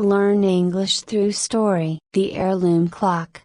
Learn English through story. The Heirloom Clock.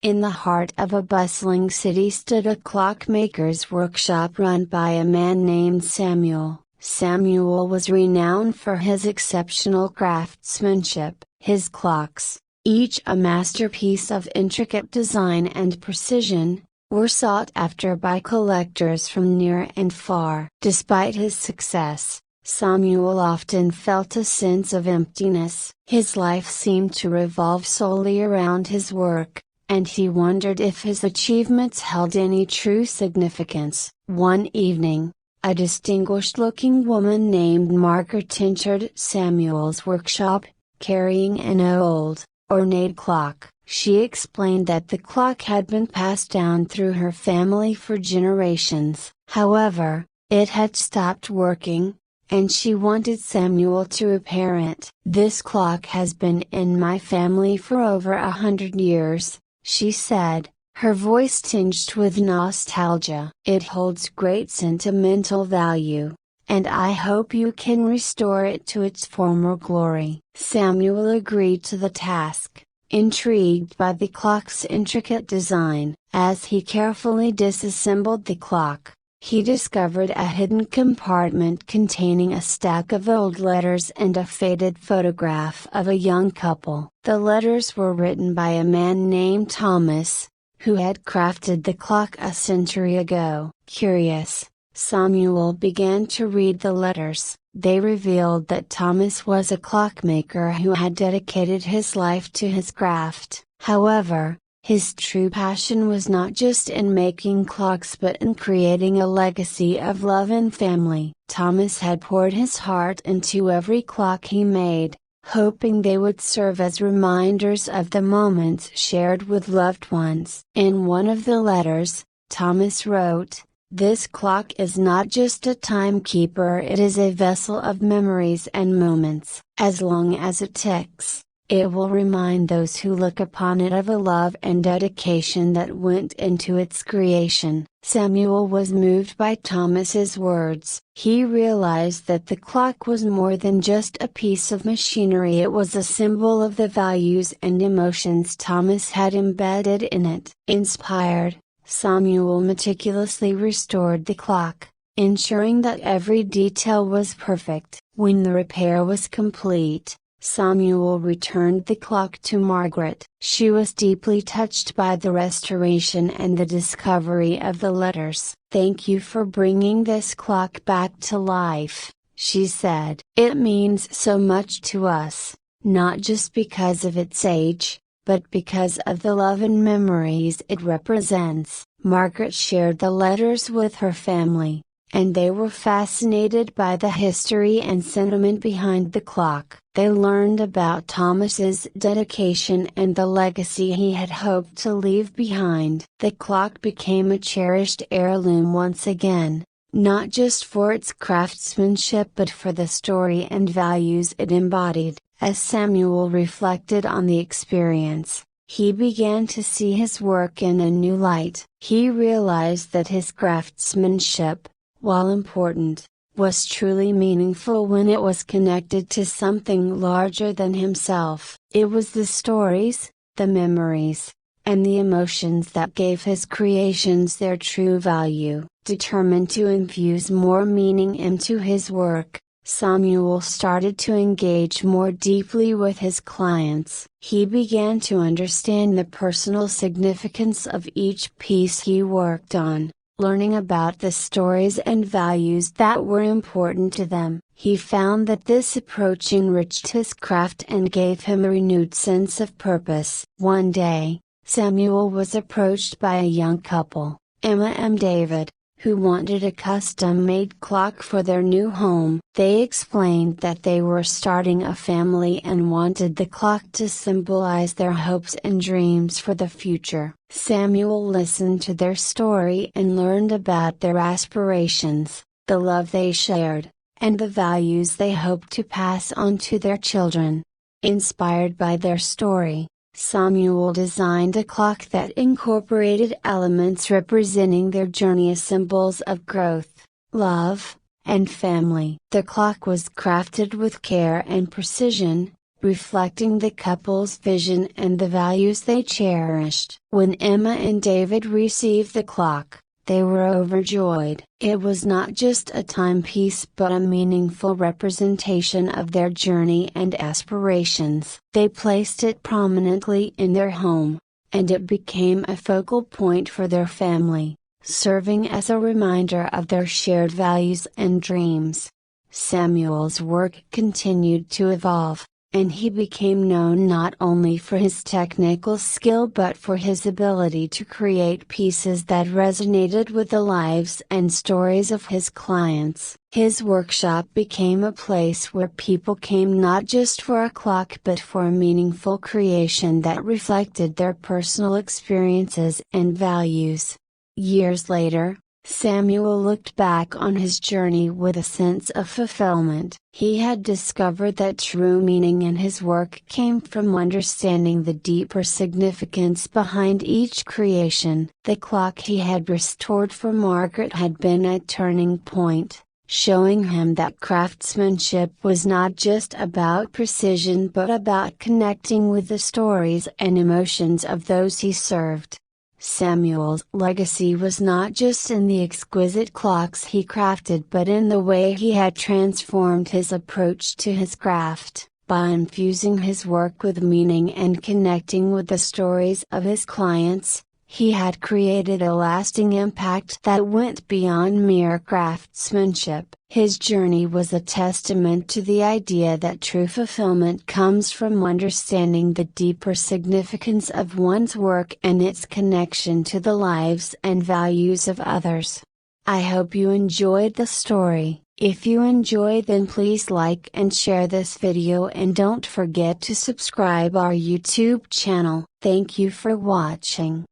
In the heart of a bustling city stood a clockmaker's workshop run by a man named Samuel. Samuel was renowned for his exceptional craftsmanship. His clocks, each a masterpiece of intricate design and precision, were sought after by collectors from near and far. Despite his success, Samuel often felt a sense of emptiness. His life seemed to revolve solely around his work, and he wondered if his achievements held any true significance. One evening, a distinguished-looking woman named Margaret entered Samuel's workshop, carrying an old, ornate clock. She explained that the clock had been passed down through her family for generations. However, it had stopped working, and she wanted Samuel to repair it. "This clock has been in my family for over 100 years, she said, her voice tinged with nostalgia. "It holds great sentimental value, and I hope you can restore it to its former glory." Samuel agreed to the task, intrigued by the clock's intricate design. As he carefully disassembled the clock, he discovered a hidden compartment containing a stack of old letters and a faded photograph of a young couple. The letters were written by a man named Thomas, who had crafted the clock a century ago. Curious, Samuel began to read the letters. They revealed that Thomas was a clockmaker who had dedicated his life to his craft. However, his true passion was not just in making clocks but in creating a legacy of love and family. Thomas had poured his heart into every clock he made, hoping they would serve as reminders of the moments shared with loved ones. In one of the letters, Thomas wrote, "This clock is not just a timekeeper, it is a vessel of memories and moments. As long as it ticks, it will remind those who look upon it of a love and dedication that went into its creation." Samuel was moved by Thomas's words. He realized that the clock was more than just a piece of machinery, it was a symbol of the values and emotions Thomas had embedded in it. Inspired, Samuel meticulously restored the clock, ensuring that every detail was perfect. When the repair was complete, Samuel returned the clock to Margaret. She was deeply touched by the restoration and the discovery of the letters. "Thank you for bringing this clock back to life," she said. "It means so much to us, not just because of its age, but because of the love and memories it represents." Margaret shared the letters with her family, and they were fascinated by the history and sentiment behind the clock. They learned about Thomas's dedication and the legacy he had hoped to leave behind. The clock became a cherished heirloom once again, not just for its craftsmanship but for the story and values it embodied. As Samuel reflected on the experience, he began to see his work in a new light. He realized that his craftsmanship, while important, was truly meaningful when it was connected to something larger than himself. It was the stories, the memories, and the emotions that gave his creations their true value. Determined to infuse more meaning into his work, Samuel started to engage more deeply with his clients. He began to understand the personal significance of each piece he worked on, learning about the stories and values that were important to them. He found that this approach enriched his craft and gave him a renewed sense of purpose. One day, Samuel was approached by a young couple, Emma and David, who wanted a custom-made clock for their new home. They explained that they were starting a family and wanted the clock to symbolize their hopes and dreams for the future. Samuel listened to their story and learned about their aspirations, the love they shared, and the values they hoped to pass on to their children. Inspired by their story, Samuel designed a clock that incorporated elements representing their journey as symbols of growth, love, and family. The clock was crafted with care and precision, reflecting the couple's vision and the values they cherished. When Emma and David received the clock, they were overjoyed. It was not just a timepiece but a meaningful representation of their journey and aspirations. They placed it prominently in their home, and it became a focal point for their family, serving as a reminder of their shared values and dreams. Samuel's work continued to evolve, and he became known not only for his technical skill but for his ability to create pieces that resonated with the lives and stories of his clients. His workshop became a place where people came not just for a clock but for a meaningful creation that reflected their personal experiences and values. Years later, Samuel looked back on his journey with a sense of fulfillment. He had discovered that true meaning in his work came from understanding the deeper significance behind each creation. The clock he had restored for Margaret had been a turning point, showing him that craftsmanship was not just about precision but about connecting with the stories and emotions of those he served. Samuel's legacy was not just in the exquisite clocks he crafted but in the way he had transformed his approach to his craft. By infusing his work with meaning and connecting with the stories of his clients, he had created a lasting impact that went beyond mere craftsmanship. His journey was a testament to the idea that true fulfillment comes from understanding the deeper significance of one's work and its connection to the lives and values of others. I hope you enjoyed the story. If you enjoyed, then please like and share this video and don't forget to subscribe our YouTube channel. Thank you for watching.